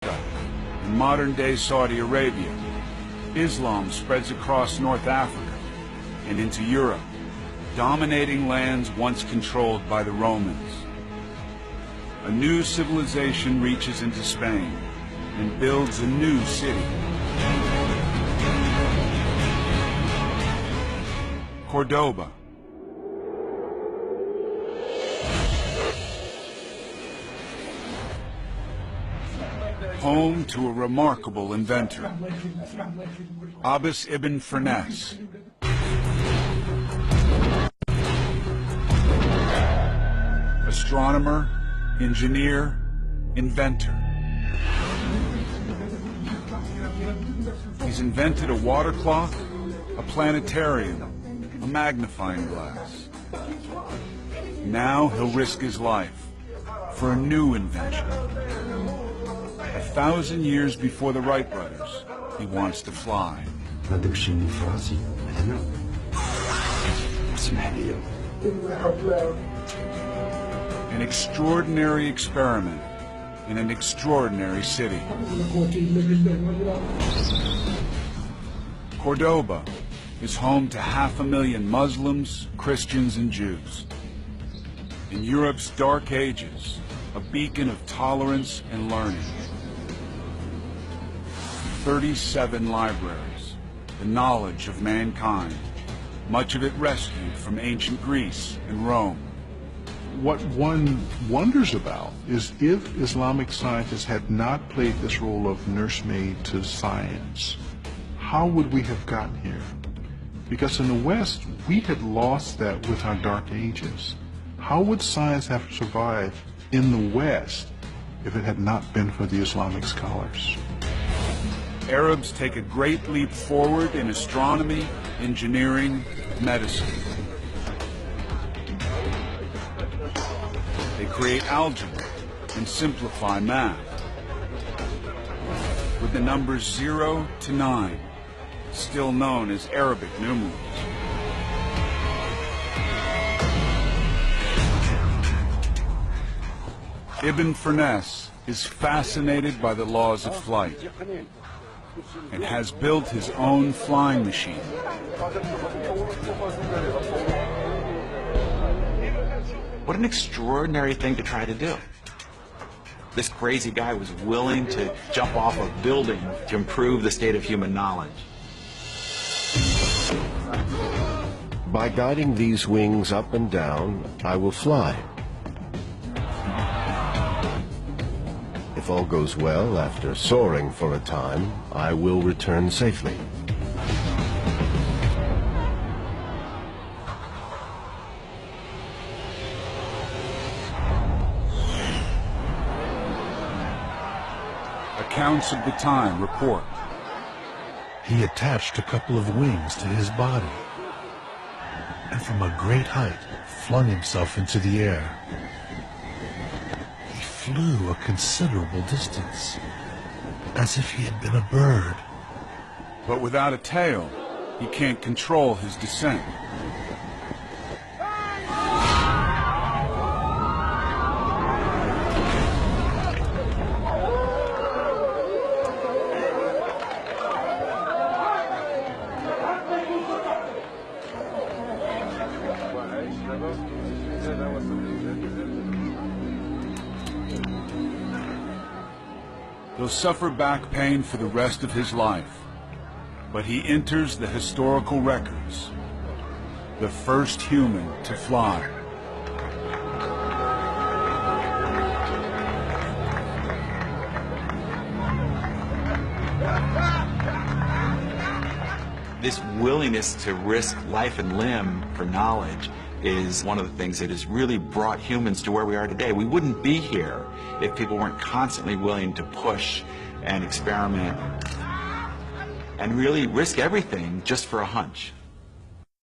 In modern-day Saudi Arabia, Islam spreads across North Africa and into Europe, dominating lands once controlled by the Romans. A new civilization reaches into Spain and builds a new city. Cordoba. Home to a remarkable inventor, Abbas ibn Firnas. Astronomer, engineer, inventor. He's invented a water clock, a planetarium, a magnifying glass. Now he'll risk his life for a new invention. 1,000 years before the Wright brothers, he wants to fly. An extraordinary experiment in an extraordinary city. Cordoba is home to 500,000 Muslims, Christians, and Jews. In Europe's dark ages, a beacon of tolerance and learning. 37 libraries, the knowledge of mankind, much of it rescued from ancient Greece and Rome. What one wonders about is if Islamic scientists had not played this role of nursemaid to science, how would we have gotten here? Because in the West, we had lost that with our dark ages. How would science have survived in the West if it had not been for the Islamic scholars? Arabs take a great leap forward in astronomy, engineering, medicine. They create algebra and simplify math. With the numbers 0 to 9, still known as Arabic numerals. Ibn Firnas is fascinated by the laws of flight and has built his own flying machine. What an extraordinary thing to try to do. This crazy guy was willing to jump off a building to improve the state of human knowledge. By guiding these wings up and down, I will fly. If all goes well, after soaring for a time, I will return safely. Accounts of the time report. He attached a couple of wings to his body, and from a great height flung himself into the air. He flew a considerable distance, as if he had been a bird. But without a tail, he can't control his descent. He'll suffer back pain for the rest of his life, but he enters the historical records, the first human to fly. This willingness to risk life and limb for knowledge is one of the things that has really brought humans to where we are today. We wouldn't be here if people weren't constantly willing to push and experiment and really risk everything just for a hunch.